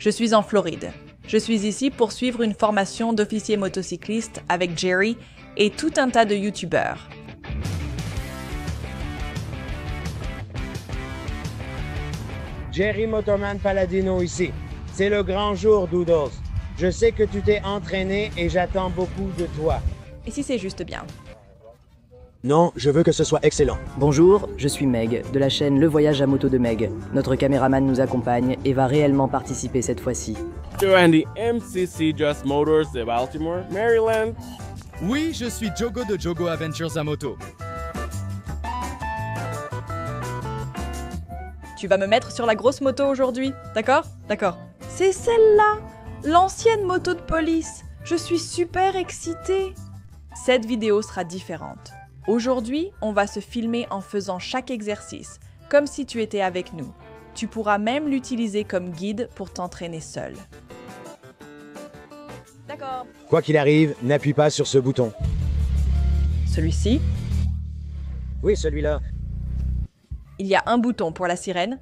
Je suis en Floride. Je suis ici pour suivre une formation d'officier motocycliste avec Jerry et tout un tas de YouTubeurs. Jerry Motorman Paladino ici. C'est le grand jour, Doodles. Je sais que tu t'es entraîné et j'attends beaucoup de toi. Et si c'est juste bien? Non, je veux que ce soit excellent. Bonjour, je suis Meg, de la chaîne Le Voyage à moto de Meg. Notre caméraman nous accompagne et va réellement participer cette fois-ci. Andy, MCC Just Motors de Baltimore, Maryland. Oui, je suis Jogo de Jogo Adventures à moto. Tu vas me mettre sur la grosse moto aujourd'hui, d'accord? D'accord. C'est celle-là, l'ancienne moto de police. Je suis super excitée. Cette vidéo sera différente. Aujourd'hui, on va se filmer en faisant chaque exercice, comme si tu étais avec nous. Tu pourras même l'utiliser comme guide pour t'entraîner seul. D'accord. Quoi qu'il arrive, n'appuie pas sur ce bouton. Celui-ci. Oui, celui-là. Il y a un bouton pour la sirène.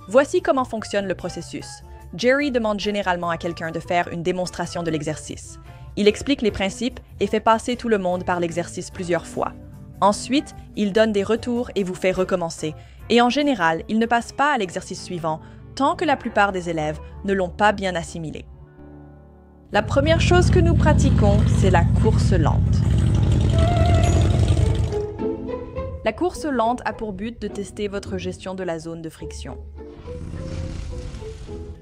Voici comment fonctionne le processus. Jerry demande généralement à quelqu'un de faire une démonstration de l'exercice. Il explique les principes et fait passer tout le monde par l'exercice plusieurs fois. Ensuite, il donne des retours et vous fait recommencer. Et en général, il ne passe pas à l'exercice suivant tant que la plupart des élèves ne l'ont pas bien assimilé. La première chose que nous pratiquons, c'est la course lente. La course lente a pour but de tester votre gestion de la zone de friction.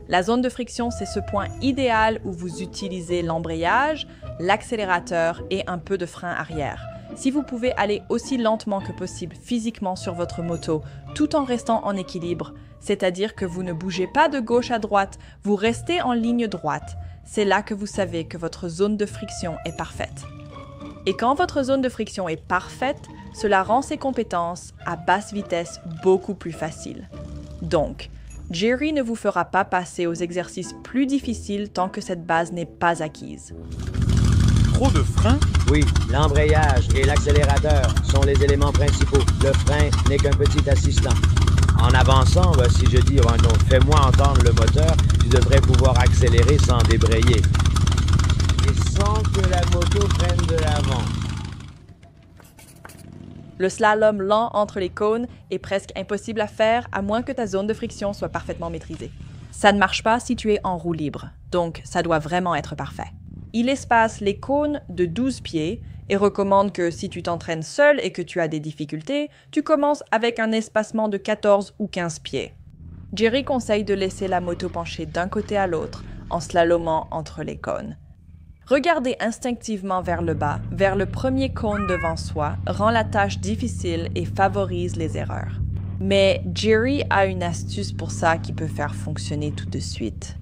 La zone de friction, c'est ce point idéal où vous utilisez l'embrayage, l'accélérateur et un peu de frein arrière. Si vous pouvez aller aussi lentement que possible physiquement sur votre moto, tout en restant en équilibre, c'est-à-dire que vous ne bougez pas de gauche à droite, vous restez en ligne droite, c'est là que vous savez que votre zone de friction est parfaite. Et quand votre zone de friction est parfaite, cela rend ses compétences à basse vitesse beaucoup plus faciles. Donc, Jerry ne vous fera pas passer aux exercices plus difficiles tant que cette base n'est pas acquise. Trop de freins? Oui, l'embrayage et l'accélérateur sont les éléments principaux. Le frein n'est qu'un petit assistant. En avançant, si je dis fais-moi entendre le moteur, tu devrais pouvoir accélérer sans débrayer. Et sans que la moto prenne de l'avant. Le slalom lent entre les cônes est presque impossible à faire à moins que ta zone de friction soit parfaitement maîtrisée. Ça ne marche pas si tu es en roue libre, donc ça doit vraiment être parfait. Il espace les cônes de 12 pieds et recommande que si tu t'entraînes seul et que tu as des difficultés, tu commences avec un espacement de 14 ou 15 pieds. Jerry conseille de laisser la moto pencher d'un côté à l'autre en slalomant entre les cônes. Regarder instinctivement vers le bas, vers le premier cône devant soi, rend la tâche difficile et favorise les erreurs. Mais Jerry a une astuce pour ça qui peut faire fonctionner tout de suite.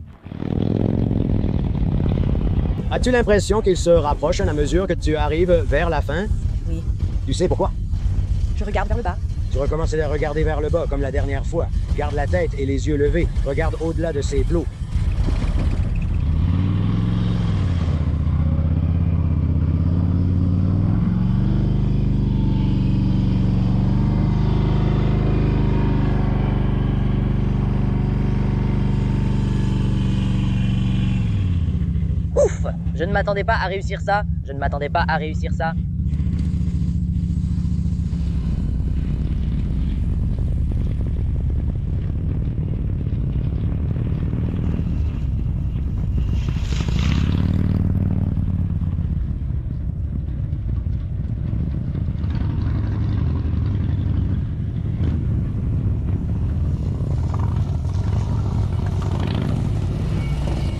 As-tu l'impression qu'il se rapproche à mesure que tu arrives vers la fin? Oui. Tu sais pourquoi? Je regarde vers le bas. Tu recommences à regarder vers le bas, comme la dernière fois. Garde la tête et les yeux levés. Regarde au-delà de ses plots. Ouf! Je ne m'attendais pas à réussir ça. Je ne m'attendais pas à réussir ça.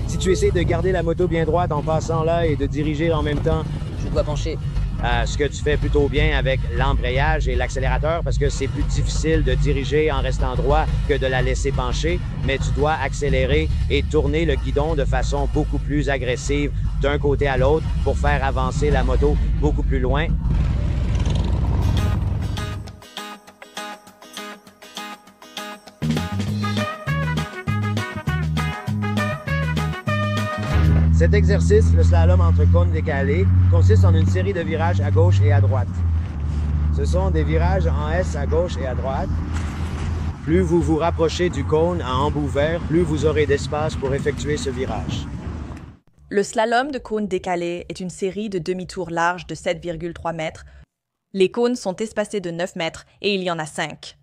Si tu essaies de garder la moto bien droite en passant là et de diriger en même temps, Je dois pencher. ce que tu fais plutôt bien avec l'embrayage et l'accélérateur parce que c'est plus difficile de diriger en restant droit que de la laisser pencher, mais tu dois accélérer et tourner le guidon de façon beaucoup plus agressive d'un côté à l'autre pour faire avancer la moto beaucoup plus loin. Cet exercice, le slalom entre cônes décalés, consiste en une série de virages à gauche et à droite. Ce sont des virages en S à gauche et à droite. Plus vous vous rapprochez du cône à embout vert, plus vous aurez d'espace pour effectuer ce virage. Le slalom de cône décalé est une série de demi-tours larges de 7,3 mètres. Les cônes sont espacés de 9 mètres et il y en a 5.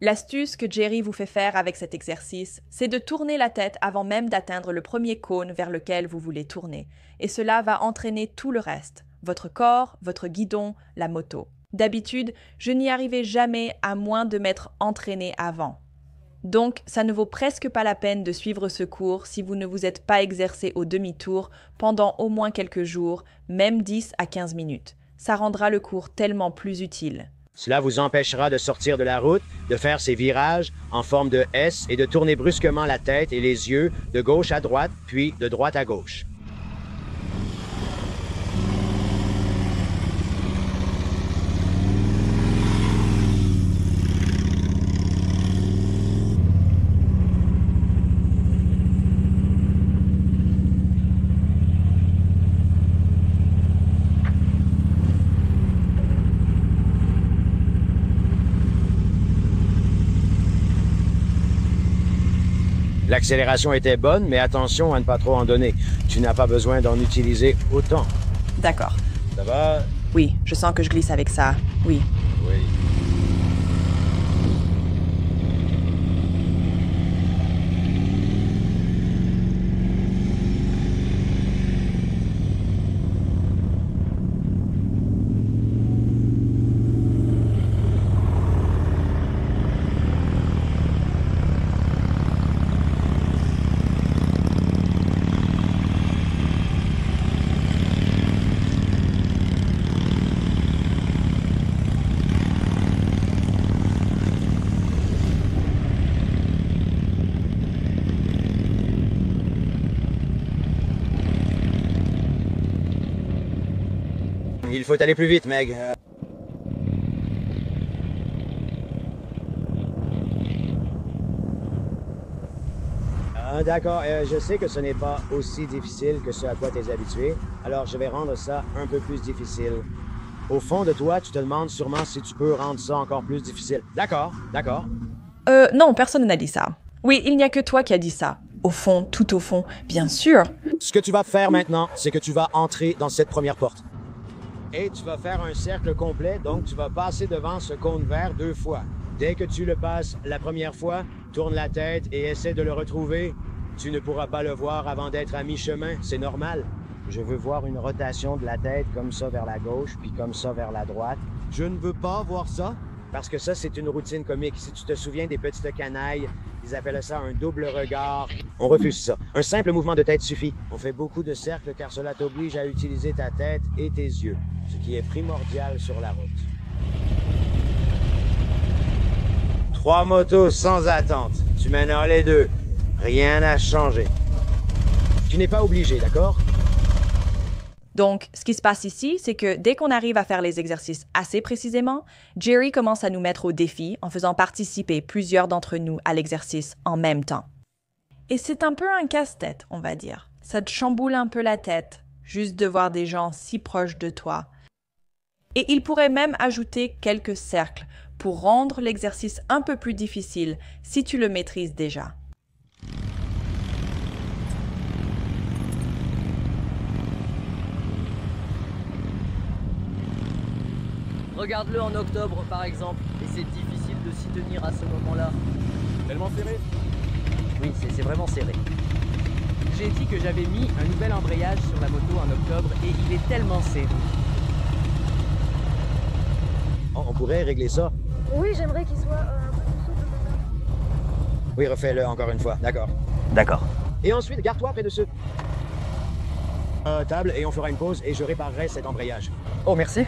L'astuce que Jerry vous fait faire avec cet exercice, c'est de tourner la tête avant même d'atteindre le premier cône vers lequel vous voulez tourner. Et cela va entraîner tout le reste, votre corps, votre guidon, la moto. D'habitude, je n'y arrivais jamais à moins de m'être entraîné avant. Donc, ça ne vaut presque pas la peine de suivre ce cours si vous ne vous êtes pas exercé au demi-tour pendant au moins quelques jours, même 10 à 15 minutes. Ça rendra le cours tellement plus utile. Cela vous empêchera de sortir de la route, de faire ces virages en forme de S et de tourner brusquement la tête et les yeux de gauche à droite, puis de droite à gauche. L'accélération était bonne, mais attention à ne pas trop en donner. Tu n'as pas besoin d'en utiliser autant. D'accord. Ça va? Oui, je sens que je glisse avec ça. Oui. Oui. Il faut aller plus vite, Meg. D'accord, je sais que ce n'est pas aussi difficile que ce à quoi tu es habitué, alors je vais rendre ça un peu plus difficile. Au fond de toi, tu te demandes sûrement si tu peux rendre ça encore plus difficile. D'accord, d'accord. Non, personne n'a dit ça. Oui, il n'y a que toi qui as dit ça. Au fond, tout au fond, bien sûr. Ce que tu vas faire maintenant, c'est que tu vas entrer dans cette première porte. Et tu vas faire un cercle complet, donc tu vas passer devant ce cône vert 2 fois. Dès que tu le passes la première fois, tourne la tête et essaie de le retrouver. Tu ne pourras pas le voir avant d'être à mi-chemin, c'est normal. Je veux voir une rotation de la tête comme ça vers la gauche, puis comme ça vers la droite. Je ne veux pas voir ça. Parce que ça, c'est une routine comique. Si tu te souviens des petites canailles, ils appellent ça un double regard. On refuse ça. Un simple mouvement de tête suffit. On fait beaucoup de cercles car cela t'oblige à utiliser ta tête et tes yeux, ce qui est primordial sur la route. 3 motos sans attente. Tu mèneras les 2. Rien n'a changé. Tu n'es pas obligé, d'accord? Donc, ce qui se passe ici, c'est que dès qu'on arrive à faire les exercices assez précisément, Jerry commence à nous mettre au défi en faisant participer plusieurs d'entre nous à l'exercice en même temps. Et c'est un peu un casse-tête, on va dire. Ça te chamboule un peu la tête, juste de voir des gens si proches de toi. Et il pourrait même ajouter quelques cercles pour rendre l'exercice un peu plus difficile si tu le maîtrises déjà. Regarde-le en octobre par exemple, et c'est difficile de s'y tenir à ce moment-là. Tellement serré. Oui, c'est vraiment serré. J'ai dit que j'avais mis un nouvel embrayage sur la moto en octobre et il est tellement serré. Oh, on pourrait régler ça. Oui, j'aimerais qu'il soit un peu plus souple. Oui, refais-le encore une fois, d'accord. D'accord. Et ensuite, garde-toi près de ce... table, et on fera une pause, et je réparerai cet embrayage. Oh, merci.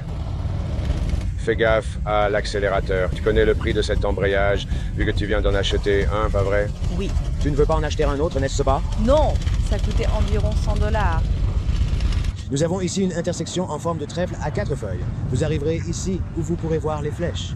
Fais gaffe à l'accélérateur. Tu connais le prix de cet embrayage, vu que tu viens d'en acheter un, pas vrai? Oui. Tu ne veux pas en acheter un autre, n'est-ce pas? Non, ça coûtait environ 100$. Nous avons ici une intersection en forme de trèfle à 4 feuilles. Vous arriverez ici où vous pourrez voir les flèches.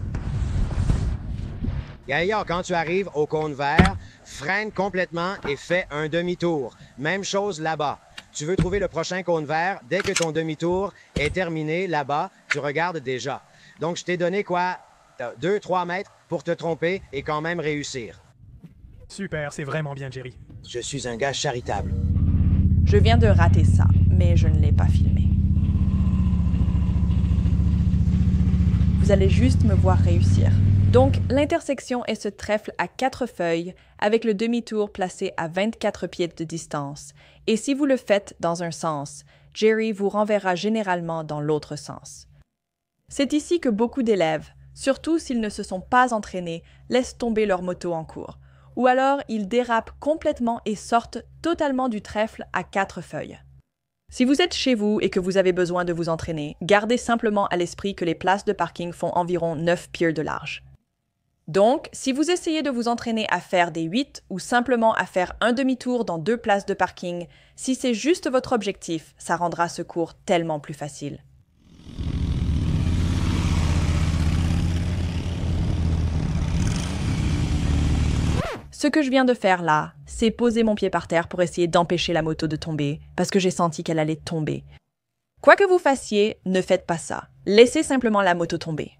Gaillard, quand tu arrives au cône vert, freine complètement et fais un demi-tour. Même chose là-bas. Tu veux trouver le prochain cône vert, dès que ton demi-tour est terminé là-bas, tu regardes déjà. Donc, je t'ai donné quoi? T'as 2-3 mètres pour te tromper et quand même réussir. Super, c'est vraiment bien, Jerry. Je suis un gars charitable. Je viens de rater ça, mais je ne l'ai pas filmé. Vous allez juste me voir réussir. Donc, l'intersection est ce trèfle à 4 feuilles avec le demi-tour placé à 24 pieds de distance. Et si vous le faites dans un sens, Jerry vous renverra généralement dans l'autre sens. C'est ici que beaucoup d'élèves, surtout s'ils ne se sont pas entraînés, laissent tomber leur moto en cours. Ou alors, ils dérapent complètement et sortent totalement du trèfle à 4 feuilles. Si vous êtes chez vous et que vous avez besoin de vous entraîner, gardez simplement à l'esprit que les places de parking font environ 9 pieds de large. Donc, si vous essayez de vous entraîner à faire des 8 ou simplement à faire un demi-tour dans 2 places de parking, si c'est juste votre objectif, ça rendra ce cours tellement plus facile. Ce que je viens de faire là, c'est poser mon pied par terre pour essayer d'empêcher la moto de tomber, parce que j'ai senti qu'elle allait tomber. Quoi que vous fassiez, ne faites pas ça. Laissez simplement la moto tomber.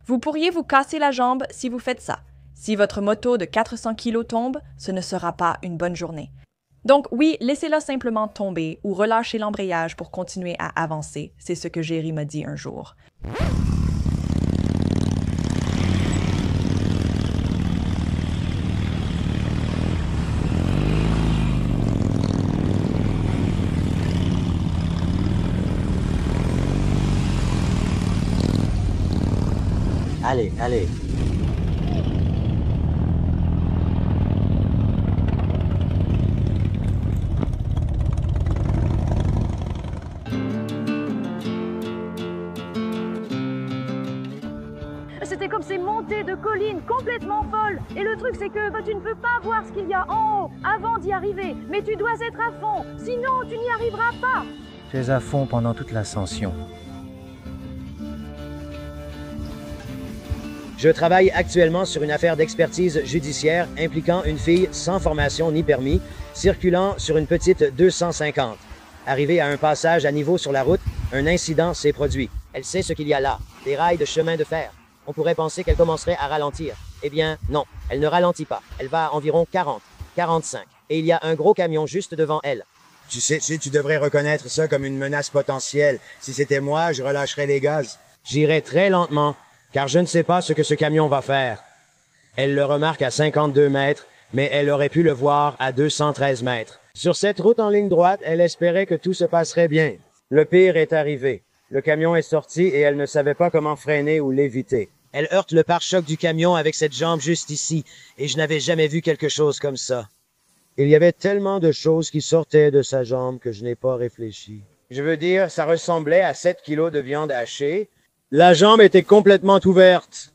Vous pourriez vous casser la jambe si vous faites ça. Si votre moto de 400 kg tombe, ce ne sera pas une bonne journée. Donc oui, laissez-la simplement tomber ou relâchez l'embrayage pour continuer à avancer. C'est ce que Jerry m'a dit un jour. Allez, allez. C'était comme ces montées de collines complètement folles. Et le truc, c'est que tu ne peux pas voir ce qu'il y a en haut avant d'y arriver. Mais tu dois être à fond, sinon tu n'y arriveras pas. Tu es à fond pendant toute l'ascension. Je travaille actuellement sur une affaire d'expertise judiciaire impliquant une fille sans formation ni permis, circulant sur une petite 250. Arrivée à un passage à niveau sur la route, un incident s'est produit. Elle sait ce qu'il y a là, des rails de chemin de fer. On pourrait penser qu'elle commencerait à ralentir. Eh bien, non, elle ne ralentit pas. Elle va à environ 40, 45. Et il y a un gros camion juste devant elle. Tu sais, tu devrais reconnaître ça comme une menace potentielle. Si c'était moi, je relâcherais les gaz. J'irai très lentement, car je ne sais pas ce que ce camion va faire. Elle le remarque à 52 mètres, mais elle aurait pu le voir à 213 mètres. Sur cette route en ligne droite, elle espérait que tout se passerait bien. Le pire est arrivé. Le camion est sorti et elle ne savait pas comment freiner ou l'éviter. Elle heurte le pare-choc du camion avec cette jambe juste ici, et je n'avais jamais vu quelque chose comme ça. Il y avait tellement de choses qui sortaient de sa jambe que je n'ai pas réfléchi. Je veux dire, ça ressemblait à 7 kilos de viande hachée. La jambe était complètement ouverte.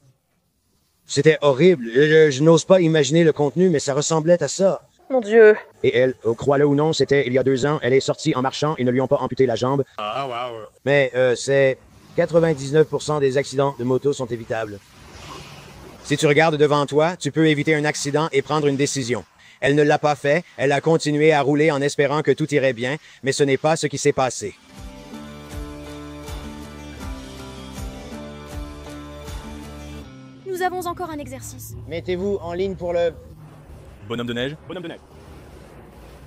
C'était horrible. Je n'ose pas imaginer le contenu, mais ça ressemblait à ça. Mon Dieu. Et elle, crois-le ou non, c'était il y a 2 ans. Elle est sortie en marchant. Ils ne lui ont pas amputé la jambe. Ah, wow. Mais c'est 99% des accidents de moto sont évitables. Si tu regardes devant toi, tu peux éviter un accident et prendre une décision. Elle ne l'a pas fait. Elle a continué à rouler en espérant que tout irait bien, mais ce n'est pas ce qui s'est passé. Nous avons encore un exercice. Mettez-vous en ligne pour le... Bonhomme de neige. Bonhomme de neige.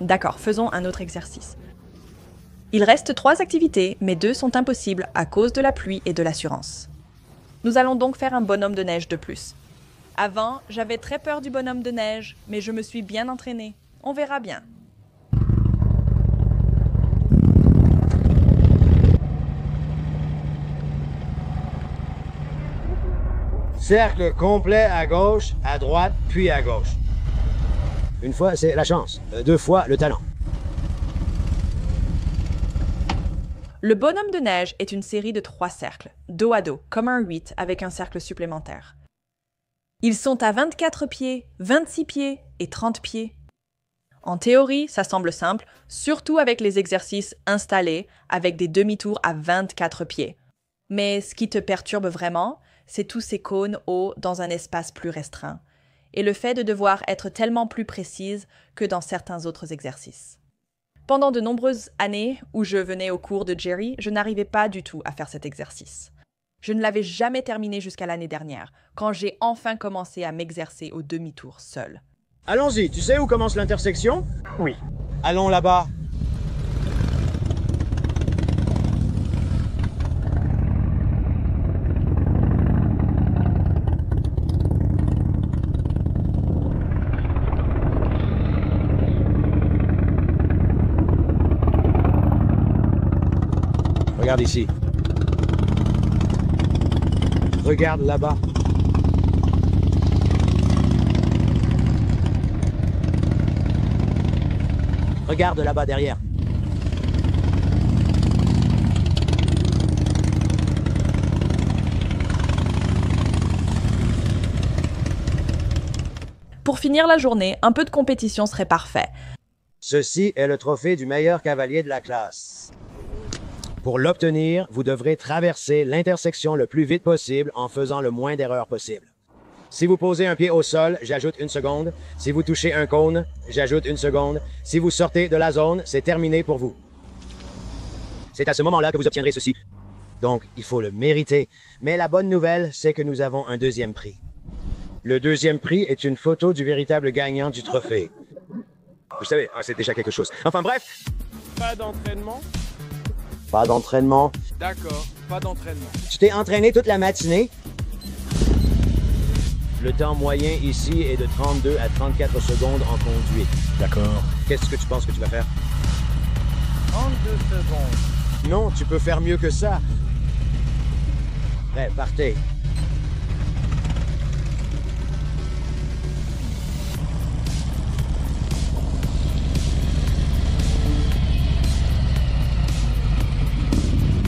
D'accord, faisons un autre exercice. Il reste 3 activités, mais 2 sont impossibles à cause de la pluie et de l'assurance. Nous allons donc faire un bonhomme de neige de plus. Avant, j'avais très peur du bonhomme de neige, mais je me suis bien entraînée. On verra bien. Cercle complet à gauche, à droite, puis à gauche. Une fois, c'est la chance. 2 fois, le talent. Le bonhomme de neige est une série de 3 cercles, dos à dos, comme un 8 avec un cercle supplémentaire. Ils sont à 24 pieds, 26 pieds et 30 pieds. En théorie, ça semble simple, surtout avec les exercices installés avec des demi-tours à 24 pieds. Mais ce qui te perturbe vraiment, c'est tous ces cônes hauts dans un espace plus restreint, et le fait de devoir être tellement plus précise que dans certains autres exercices. Pendant de nombreuses années où je venais au cours de Jerry, je n'arrivais pas du tout à faire cet exercice. Je ne l'avais jamais terminé jusqu'à l'année dernière, quand j'ai enfin commencé à m'exercer au demi-tour seul. Allons-y, tu sais où commence l'intersection? Oui. Allons là-bas. Regarde ici. Regarde là-bas. Regarde là-bas derrière. Pour finir la journée, un peu de compétition serait parfait. Ceci est le trophée du meilleur cavalier de la classe. Pour l'obtenir, vous devrez traverser l'intersection le plus vite possible en faisant le moins d'erreurs possible. Si vous posez un pied au sol, j'ajoute 1 seconde. Si vous touchez un cône, j'ajoute 1 seconde. Si vous sortez de la zone, c'est terminé pour vous. C'est à ce moment-là que vous obtiendrez ceci. Donc, il faut le mériter. Mais la bonne nouvelle, c'est que nous avons un deuxième prix. Le deuxième prix est une photo du véritable gagnant du trophée. Vous savez, c'est déjà quelque chose. Enfin bref. Pas d'entraînement? Pas d'entraînement. D'accord, pas d'entraînement. Tu t'es entraîné toute la matinée? Le temps moyen ici est de 32 à 34 secondes en conduite. D'accord. Qu'est-ce que tu penses que tu vas faire? 32 secondes. Non, tu peux faire mieux que ça. Prêt, partez.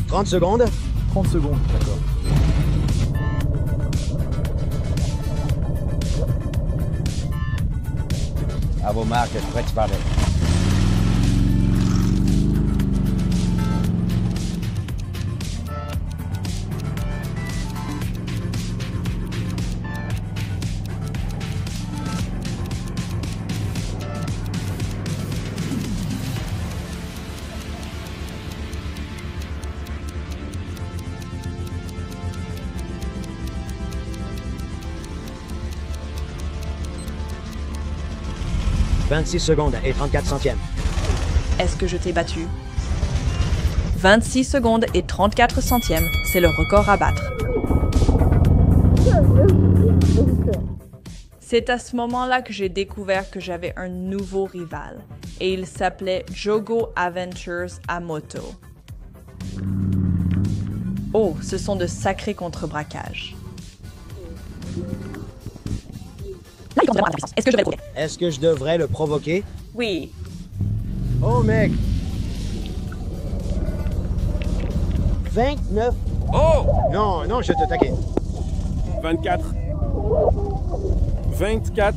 « 30 secondes. 30 secondes, d'accord. À vos marques, prêt, tu parles. « 26 secondes et 34 centièmes. Est-ce que je t'ai battu? 26 secondes et 34 centièmes, c'est le record à battre. C'est à ce moment-là que j'ai découvert que j'avais un nouveau rival, et il s'appelait Jogo Adventures à moto. Oh, ce sont de sacrés contre-braquages. Est-ce que je devrais le provoquer? Est-ce que je devrais le provoquer? Oui. Oh, mec! 29. Oh! Non, non, je te taquine. 24. 24.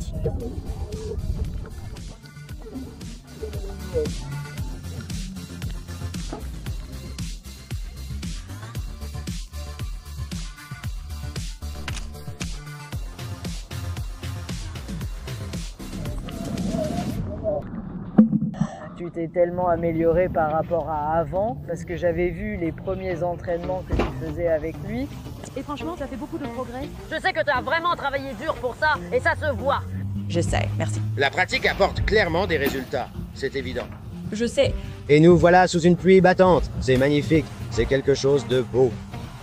Tu t'es tellement amélioré par rapport à avant, parce que j'avais vu les premiers entraînements que tu faisais avec lui. Et franchement, ça fait beaucoup de progrès. Je sais que tu as vraiment travaillé dur pour ça, et ça se voit. Je sais, merci. La pratique apporte clairement des résultats, c'est évident. Je sais, Et nous voilà sous une pluie battante. C'est magnifique, c'est quelque chose de beau.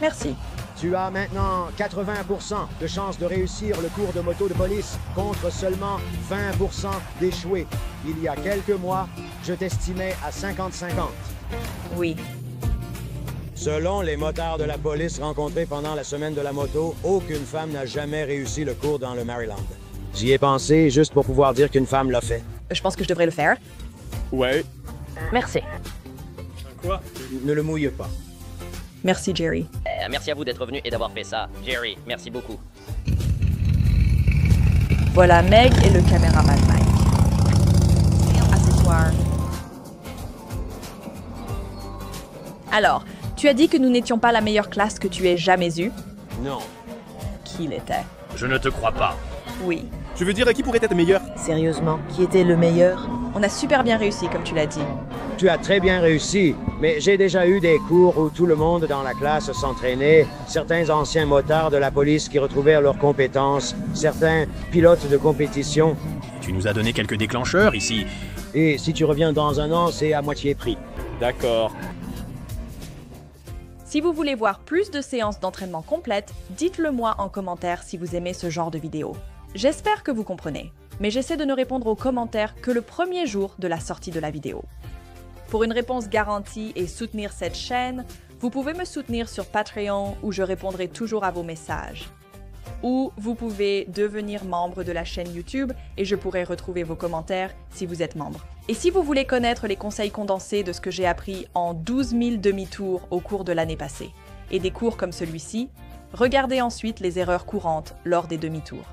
merci. Tu as maintenant 80% de chances de réussir le cours de moto de police contre seulement 20% d'échouer. Il y a quelques mois, je t'estimais à 50-50. Oui. Selon les motards de la police rencontrés pendant la semaine de la moto, aucune femme n'a jamais réussi le cours dans le Maryland. J'y ai pensé juste pour pouvoir dire qu'une femme l'a fait. Je pense que je devrais le faire. Ouais. Merci. Quoi? Ne le mouille pas. Merci, Jerry. Merci à vous d'être venu et d'avoir fait ça. Jerry, merci beaucoup. Voilà Meg et le caméraman Mike. À ce soir. Alors, tu as dit que nous n'étions pas la meilleure classe que tu aies jamais eue? Non. Qui l'était? Je ne te crois pas. Oui. Je veux dire, qui pourrait être meilleur? Sérieusement, qui était le meilleur? On a super bien réussi, comme tu l'as dit. Tu as très bien réussi, mais j'ai déjà eu des cours où tout le monde dans la classe s'entraînait, certains anciens motards de la police qui retrouvèrent leurs compétences, certains pilotes de compétition. Tu nous as donné quelques déclencheurs ici. Et si tu reviens dans un an, c'est à moitié prix. D'accord. Si vous voulez voir plus de séances d'entraînement complètes, dites-le moi en commentaire si vous aimez ce genre de vidéo. J'espère que vous comprenez, mais j'essaie de ne répondre aux commentaires que le premier jour de la sortie de la vidéo. Pour une réponse garantie et soutenir cette chaîne, vous pouvez me soutenir sur Patreon où je répondrai toujours à vos messages. Ou vous pouvez devenir membre de la chaîne YouTube et je pourrai retrouver vos commentaires si vous êtes membre. Et si vous voulez connaître les conseils condensés de ce que j'ai appris en 12 000 demi-tours au cours de l'année passée, et des cours comme celui-ci, regardez ensuite les erreurs courantes lors des demi-tours.